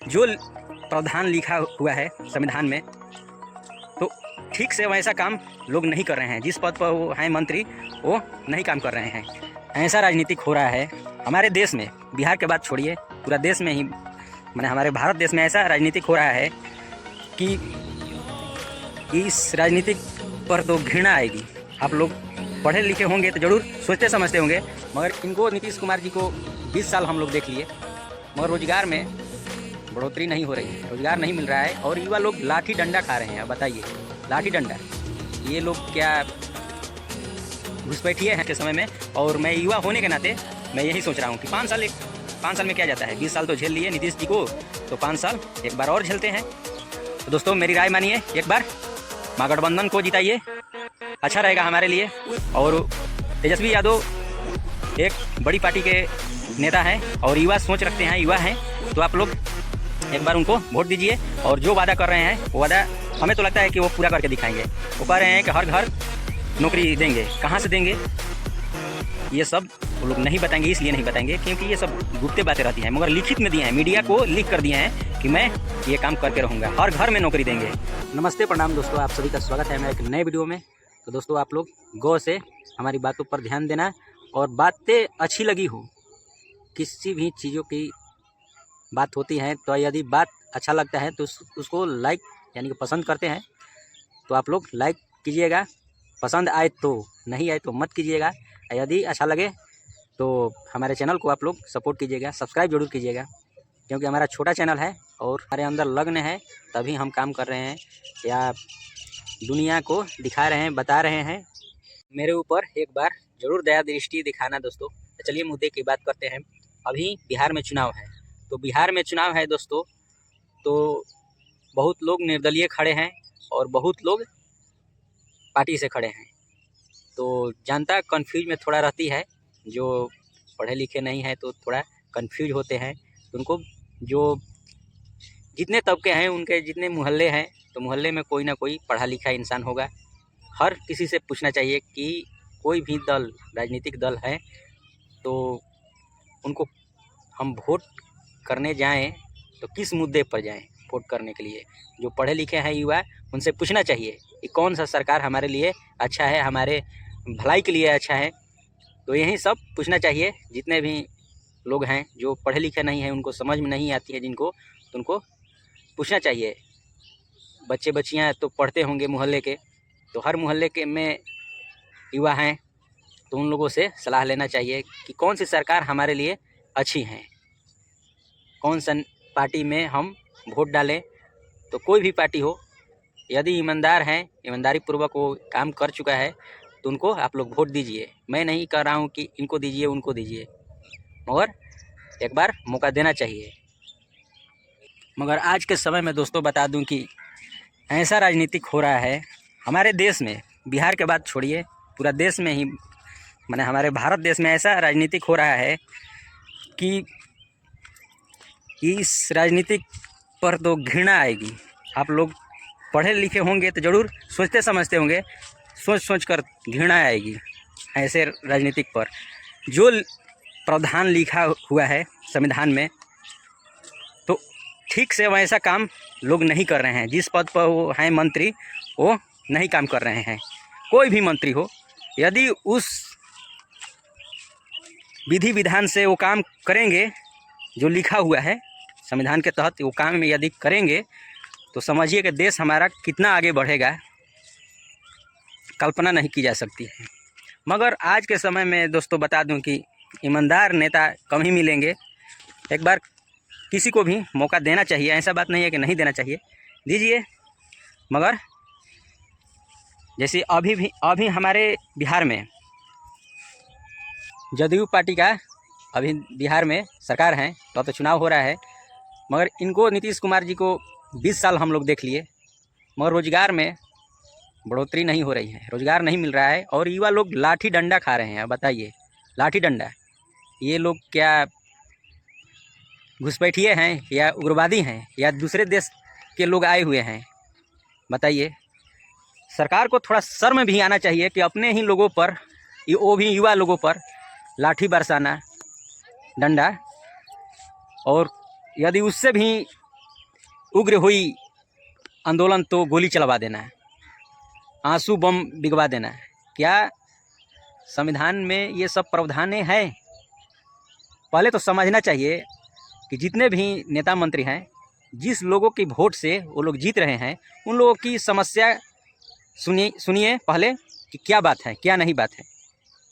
जो प्रावधान लिखा हुआ है संविधान में, तो ठीक से वैसा काम लोग नहीं कर रहे हैं। जिस पद पर वो हैं मंत्री, वो नहीं काम कर रहे हैं। ऐसा राजनीतिक हो रहा है हमारे देश में। बिहार के बाद छोड़िए, पूरा देश में ही, माने हमारे भारत देश में ऐसा राजनीतिक हो रहा है कि इस राजनीतिक पर तो घृणा आएगी। आप लोग पढ़े लिखे होंगे तो ज़रूर सोचते समझते होंगे, मगर इनको, नीतीश कुमार जी को 20 साल हम लोग देख लिए, मगर रोजगार में बढ़ोतरी नहीं हो रही है, रोजगार नहीं मिल रहा है और युवा लोग लाठी डंडा खा रहे हैं। अब बताइए, लाठी डंडा, ये लोग क्या घुसपैठिए हैं के समय में। और मैं युवा होने के नाते मैं यही सोच रहा हूँ कि 5 साल में क्या जाता है। 20 साल तो झेल लिए नीतीश जी को, तो 5 साल एक बार और झेलते हैं। तो दोस्तों मेरी राय मानिए, एक बार महागठबंधन को जिताइए, अच्छा रहेगा हमारे लिए। और तेजस्वी यादव एक बड़ी पार्टी के नेता हैं और युवा सोच रखते हैं, युवा हैं, तो आप लोग एक बार उनको वोट दीजिए। और जो वादा कर रहे हैं वो वादा हमें तो लगता है कि वो पूरा करके दिखाएंगे। वो कह रहे हैं कि हर घर नौकरी देंगे, कहाँ से देंगे ये सब वो लोग नहीं बताएंगे। इसलिए नहीं बताएंगे क्योंकि ये सब गुप्त बातें रहती हैं, मगर लिखित में दिए हैं, मीडिया को लिख कर दिए हैं कि मैं ये काम करके रहूँगा, हर घर में नौकरी देंगे। नमस्ते, प्रणाम दोस्तों, आप सभी का स्वागत है मेरे एक नए वीडियो में। तो दोस्तों आप लोग गौर से हमारी बातों पर ध्यान देना, और बातें अच्छी लगी हो, किसी भी चीज़ों की बात होती है तो यदि बात अच्छा लगता है तो उसको लाइक यानी कि पसंद करते हैं तो आप लोग लाइक कीजिएगा, पसंद आए तो, नहीं आए तो मत कीजिएगा। यदि अच्छा लगे तो हमारे चैनल को आप लोग सपोर्ट कीजिएगा, सब्सक्राइब जरूर कीजिएगा, क्योंकि हमारा छोटा चैनल है और हमारे अंदर लग्न है, तभी हम काम कर रहे हैं या दुनिया को दिखा रहे हैं, बता रहे हैं। मेरे ऊपर एक बार ज़रूर दया दृष्टि दिखाना दोस्तों। तो चलिए मुद्दे की बात करते हैं। अभी बिहार में चुनाव है, तो बिहार में चुनाव है दोस्तों, तो बहुत लोग निर्दलीय खड़े हैं और बहुत लोग पार्टी से खड़े हैं। तो जनता कन्फ्यूज में थोड़ा रहती है, जो पढ़े लिखे नहीं है तो थोड़ा कन्फ्यूज होते हैं। उनको जो जितने तबके हैं, उनके जितने मोहल्ले हैं, तो मोहल्ले में कोई ना कोई पढ़ा लिखा इंसान होगा। हर किसी से पूछना चाहिए कि कोई भी दल, राजनीतिक दल है, तो उनको हम वोट करने जाएं तो किस मुद्दे पर जाएं वोट करने के लिए। जो पढ़े लिखे हैं युवा, उनसे पूछना चाहिए कि कौन सा सरकार हमारे लिए अच्छा है, हमारे भलाई के लिए अच्छा है। तो यही सब पूछना चाहिए। जितने भी लोग हैं जो पढ़े लिखे नहीं हैं, उनको समझ में नहीं आती है जिनको, तो उनको पूछना चाहिए। बच्चे बच्चियाँ तो पढ़ते होंगे मोहल्ले के, तो हर मोहल्ले के में युवा हैं, तो उन लोगों से सलाह लेना चाहिए कि कौन सी सरकार हमारे लिए अच्छी है, कौन सा पार्टी में हम वोट डालें। तो कोई भी पार्टी हो, यदि ईमानदार हैं, ईमानदारी पूर्वक वो काम कर चुका है, तो उनको आप लोग वोट दीजिए। मैं नहीं कह रहा हूँ कि इनको दीजिए उनको दीजिए, मगर एक बार मौका देना चाहिए। मगर आज के समय में दोस्तों बता दूं कि ऐसा राजनीतिक हो रहा है हमारे देश में। बिहार के बाद छोड़िए, पूरा देश में ही, माने हमारे भारत देश में ऐसा राजनीतिक हो रहा है कि इस राजनीतिक पर तो घृणा आएगी। आप लोग पढ़े लिखे होंगे तो ज़रूर सोचते समझते होंगे, सोच कर घृणा आएगी ऐसे राजनीतिक पर। जो प्रावधान लिखा हुआ है संविधान में, तो ठीक से वैसा काम लोग नहीं कर रहे हैं। जिस पद पर वो हैं मंत्री, वो नहीं काम कर रहे हैं। कोई भी मंत्री हो, यदि उस विधि विधान से वो काम करेंगे जो लिखा हुआ है संविधान के तहत, वो काम यदि करेंगे तो समझिए कि देश हमारा कितना आगे बढ़ेगा, कल्पना नहीं की जा सकती है। मगर आज के समय में दोस्तों बता दूं कि ईमानदार नेता कम ही मिलेंगे। एक बार किसी को भी मौका देना चाहिए, ऐसा बात नहीं है कि नहीं देना चाहिए, दीजिए। मगर जैसे अभी हमारे बिहार में जदयू पार्टी का अभी बिहार में सरकार है, तो चुनाव हो रहा है, मगर इनको, नीतीश कुमार जी को 20 साल हम लोग देख लिए, मगर रोजगार में बढ़ोतरी नहीं हो रही है, रोजगार नहीं मिल रहा है और युवा लोग लाठी डंडा खा रहे हैं। अब बताइए, लाठी डंडा, ये लोग क्या घुसपैठिए हैं या उग्रवादी हैं या दूसरे देश के लोग आए हुए हैं? बताइए। सरकार को थोड़ा शर्म भी आना चाहिए कि अपने ही लोगों पर, वो भी युवा लोगों पर लाठी बरसाना, डंडा, और यदि उससे भी उग्र हुई आंदोलन तो गोली चलवा देना है, आंसू बम बिगवा देना है। क्या संविधान में ये सब प्रावधान है? पहले तो समझना चाहिए कि जितने भी नेता मंत्री हैं, जिस लोगों की वोट से वो लोग जीत रहे हैं, उन लोगों की समस्या सुनिए पहले कि क्या बात है, क्या नहीं बात है।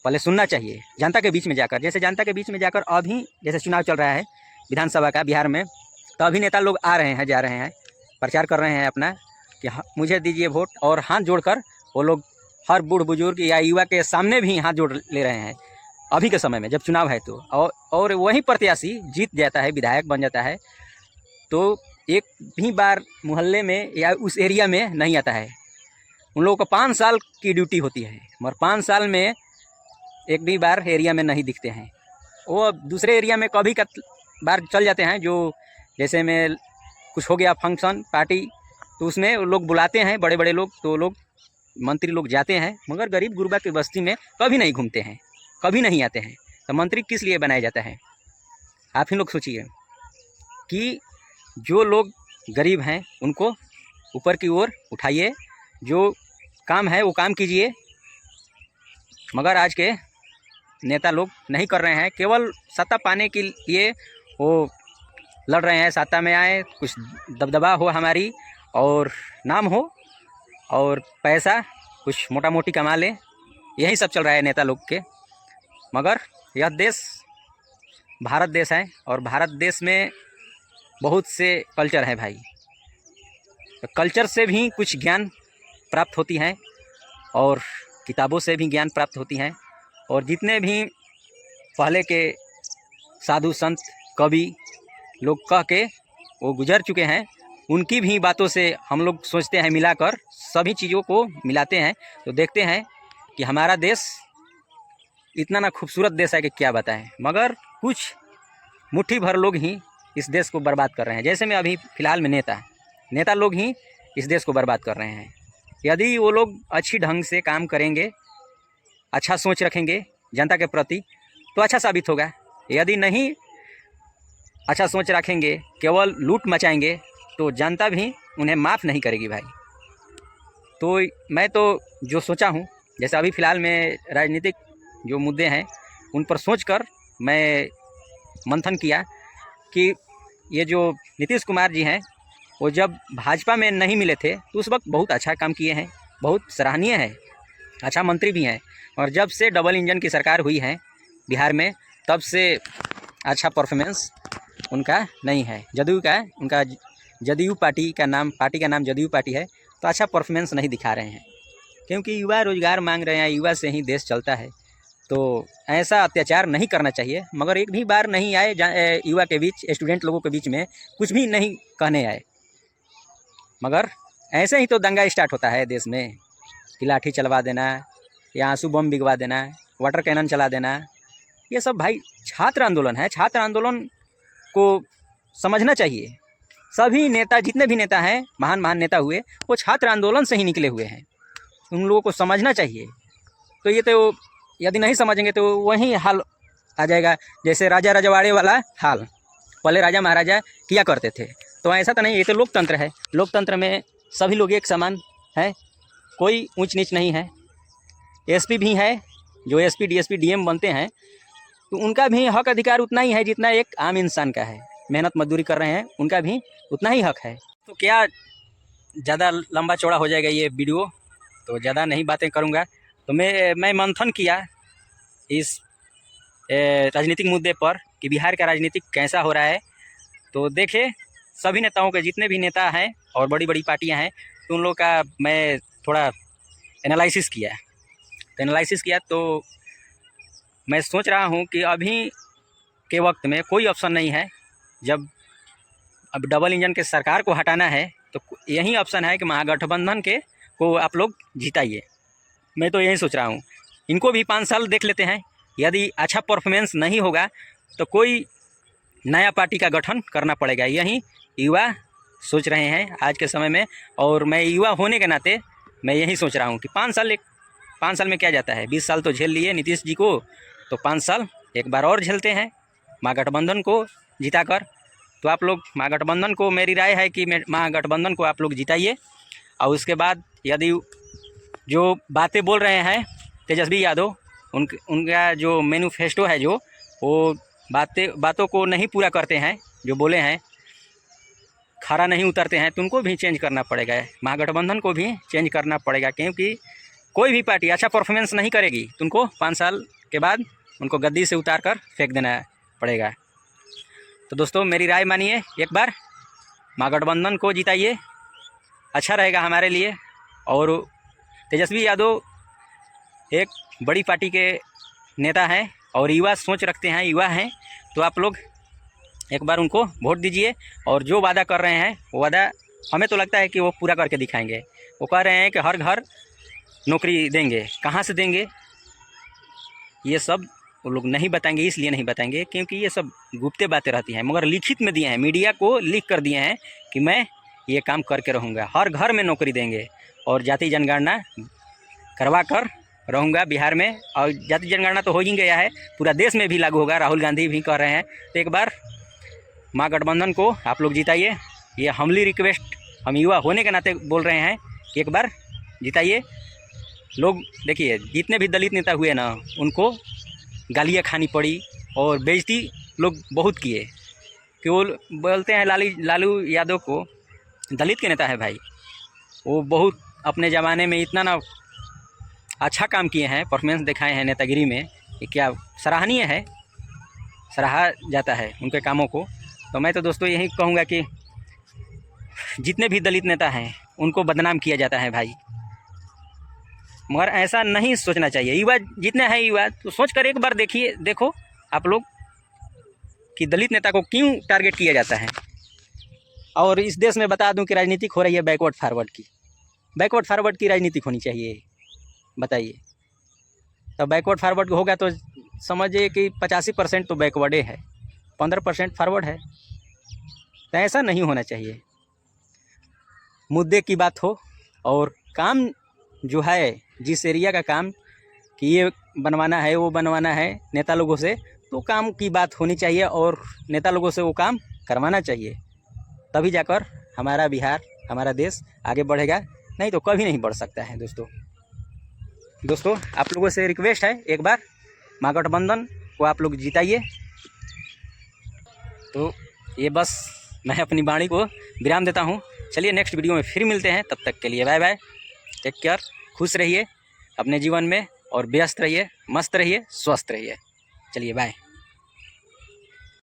पहले सुनना चाहिए जनता के बीच में जाकर। जैसे जनता के बीच में जाकर अभी जैसे चुनाव चल रहा है विधानसभा का बिहार में, तो अभी नेता लोग आ रहे हैं, जा रहे हैं, प्रचार कर रहे हैं अपना कि मुझे दीजिए वोट, और हाथ जोड़कर वो लोग हर बूढ़ बुजुर्ग या युवा के सामने भी हाथ जोड़ ले रहे हैं अभी के समय में जब चुनाव है तो। और वही प्रत्याशी जीत जाता है, विधायक बन जाता है, तो एक भी बार मोहल्ले में या उस एरिया में नहीं आता है। उन लोगों को 5 साल की ड्यूटी होती है, मगर 5 साल में एक भी बार एरिया में नहीं दिखते हैं। वो दूसरे एरिया में कभी का बार चल जाते हैं, जो जैसे में कुछ हो गया फंक्शन पार्टी, तो उसमें लोग बुलाते हैं बड़े बड़े लोग, तो लोग मंत्री लोग जाते हैं, मगर गरीब गुरबा की बस्ती में कभी नहीं घूमते हैं, कभी नहीं आते हैं। तो मंत्री किस लिए बनाया जाता है? आप ही लोग सोचिए कि जो लोग गरीब हैं उनको ऊपर की ओर उठाइए, जो काम है वो काम कीजिए। मगर आज के नेता लोग नहीं कर रहे हैं, केवल सत्ता पाने के लिए वो लड़ रहे हैं। सत्ता में आए, कुछ दबदबा हो हमारी, और नाम हो, और पैसा कुछ मोटा मोटी कमा ले, यही सब चल रहा है नेता लोग के। मगर यह देश भारत देश है, और भारत देश में बहुत से कल्चर है भाई। तो कल्चर से भी कुछ ज्ञान प्राप्त होती हैं, और किताबों से भी ज्ञान प्राप्त होती हैं। और जितने भी पहले के साधु संत कवि लोग कह के वो गुजर चुके हैं, उनकी भी बातों से हम लोग सोचते हैं, मिलाकर सभी चीज़ों को मिलाते हैं तो देखते हैं कि हमारा देश इतना ना खूबसूरत देश है कि क्या बताएं। मगर कुछ मुट्ठी भर लोग ही इस देश को बर्बाद कर रहे हैं। जैसे में अभी फ़िलहाल में नेता लोग ही इस देश को बर्बाद कर रहे हैं। यदि वो लोग अच्छी ढंग से काम करेंगे, अच्छा सोच रखेंगे जनता के प्रति, तो अच्छा साबित होगा। यदि नहीं अच्छा सोच रखेंगे, केवल लूट मचाएंगे, तो जनता भी उन्हें माफ़ नहीं करेगी भाई। तो मैं तो जो सोचा हूँ, जैसे अभी फ़िलहाल में राजनीतिक जो मुद्दे हैं उन पर सोचकर मैं मंथन किया कि ये जो नीतीश कुमार जी हैं, वो जब भाजपा में नहीं मिले थे तो उस वक्त बहुत अच्छा काम किए हैं, बहुत सराहनीय है, अच्छा मंत्री भी हैं। और जब से डबल इंजन की सरकार हुई है बिहार में, तब से अच्छा परफॉर्मेंस उनका नहीं है। उनका जदयू पार्टी का नाम जदयू पार्टी है, तो अच्छा परफॉर्मेंस नहीं दिखा रहे हैं, क्योंकि युवा रोजगार मांग रहे हैं, युवा से ही देश चलता है। तो ऐसा अत्याचार नहीं करना चाहिए। मगर एक भी बार नहीं आए युवा के बीच, स्टूडेंट लोगों के बीच में कुछ भी नहीं कहने आए। मगर ऐसे ही तो दंगा स्टार्ट होता है देश में, कि लाठी चलवा देना या आंसू बम बिगवा देना, वाटर कैनन चला देना। ये सब भाई छात्र आंदोलन है। छात्र आंदोलन को समझना चाहिए। सभी नेता, जितने भी नेता हैं, महान नेता हुए, वो छात्र आंदोलन से ही निकले हुए हैं। उन लोगों को समझना चाहिए। तो ये तो यदि नहीं समझेंगे तो वही हाल आ जाएगा जैसे राजा रजवाड़े वाला हाल, पहले राजा महाराजा किया करते थे। तो ऐसा तो नहीं, ये तो लोकतंत्र है। लोकतंत्र में सभी लोग एक समान हैं, कोई ऊंच नीच नहीं है। एसपी भी है, जो एसपी डीएसपी डीएम बनते हैं, तो उनका भी हक अधिकार उतना ही है जितना एक आम इंसान का है। मेहनत मजदूरी कर रहे हैं, उनका भी उतना ही हक है। तो क्या ज़्यादा लंबा चौड़ा हो जाएगा ये वीडियो, तो ज़्यादा नहीं बातें करूँगा। तो मैं मंथन किया इस राजनीतिक मुद्दे पर कि बिहार का राजनीतिक कैसा हो रहा है। तो देखे सभी नेताओं के, जितने भी नेता हैं और बड़ी बड़ी पार्टियां हैं, तो उन लोगों का मैं थोड़ा एनालिसिस किया। तो मैं सोच रहा हूं कि अभी के वक्त में कोई ऑप्शन नहीं है। जब अब डबल इंजन के सरकार को हटाना है तो यही ऑप्शन है कि महागठबंधन के को आप लोग जिताइए। मैं तो यही सोच रहा हूँ। इनको भी 5 साल देख लेते हैं, यदि अच्छा परफॉर्मेंस नहीं होगा तो कोई नया पार्टी का गठन करना पड़ेगा। यही युवा सोच रहे हैं आज के समय में। और मैं युवा होने के नाते मैं यही सोच रहा हूँ कि 5 साल में क्या जाता है। 20 साल तो झेल लिए नीतीश जी को, तो 5 साल एक बार और झेलते हैं महागठबंधन को जिताकर। तो आप लोग महागठबंधन को, मेरी राय है कि महागठबंधन को आप लोग जिताइए। और उसके बाद यदि जो बातें बोल रहे हैं तेजस्वी यादव, उनका जो मैनिफेस्टो है, जो वो बातों को नहीं पूरा करते हैं, जो बोले हैं खरा नहीं उतरते हैं, तो उनको भी चेंज करना पड़ेगा। महागठबंधन को भी चेंज करना पड़ेगा, क्योंकि कोई भी पार्टी अच्छा परफॉर्मेंस नहीं करेगी तो उनको 5 साल के बाद उनको गद्दी से उतार कर फेंक देना पड़ेगा। तो दोस्तों मेरी राय मानिए, एक बार महागठबंधन को जिताइए, अच्छा रहेगा हमारे लिए। और तेजस्वी यादव एक बड़ी पार्टी के नेता हैं और युवा सोच रखते हैं, युवा हैं, तो आप लोग एक बार उनको वोट दीजिए। और जो वादा कर रहे हैं वो वादा हमें तो लगता है कि वो पूरा करके दिखाएंगे। वो कह रहे हैं कि हर घर नौकरी देंगे, कहाँ से देंगे ये सब वो लोग नहीं बताएंगे। इसलिए नहीं बताएंगे क्योंकि ये सब गुप्त बातें रहती हैं, मगर लिखित में दिए हैं, मीडिया को लिख कर दिए हैं कि मैं ये काम करके रहूँगा, हर घर में नौकरी देंगे और जाति जनगणना करवा कर रहूँगा बिहार में। और जाति जनगणना तो हो ही गया है, पूरा देश में भी लागू होगा, राहुल गांधी भी कह रहे हैं। तो एक बार महागठबंधन को आप लोग जिताइए, ये हम्बली रिक्वेस्ट हम युवा होने के नाते बोल रहे हैं कि एक बार जिताइए। लोग देखिए, जितने भी दलित नेता हुए ना, उनको गालियाँ खानी पड़ी और बेइज्जती लोग बहुत किए, कि वो बोलते हैं लालू यादव को दलित के नेता है भाई। वो बहुत अपने ज़माने में इतना ना अच्छा काम किए हैं, परफॉर्मेंस दिखाए हैं नेतागिरी में, ये क्या सराहनीय है, सराहा जाता है उनके कामों को। तो मैं तो दोस्तों यही कहूँगा कि जितने भी दलित नेता हैं उनको बदनाम किया जाता है भाई, मगर ऐसा नहीं सोचना चाहिए। युवा जितने हैं युवा, तो सोच कर एक बार देखो आप लोग कि दलित नेता को क्यों टारगेट किया जाता है। और इस देश में बता दूं कि राजनीतिक हो रही है बैकवर्ड फारवर्ड की राजनीतिक होनी चाहिए, बताइए। तो बैकवर्ड फारवर्ड होगा तो समझिए कि 85% तो बैकवर्डे है, 15% फॉरवर्ड है। तो ऐसा नहीं होना चाहिए। मुद्दे की बात हो और काम जो है, जिस एरिया का काम कि ये बनवाना है, वो बनवाना है नेता लोगों से, तो काम की बात होनी चाहिए और नेता लोगों से वो काम करवाना चाहिए। तभी जाकर हमारा बिहार, हमारा देश आगे बढ़ेगा, नहीं तो कभी नहीं बढ़ सकता है। दोस्तों आप लोगों से रिक्वेस्ट है, एक बार महागठबंधन को आप लोग जिताइए। तो ये बस मैं अपनी वाणी को विराम देता हूँ। चलिए नेक्स्ट वीडियो में फिर मिलते हैं, तब तक के लिए बाय बाय, टेक केयर, खुश रहिए अपने जीवन में और व्यस्त रहिए, मस्त रहिए, स्वस्थ रहिए। चलिए बाय।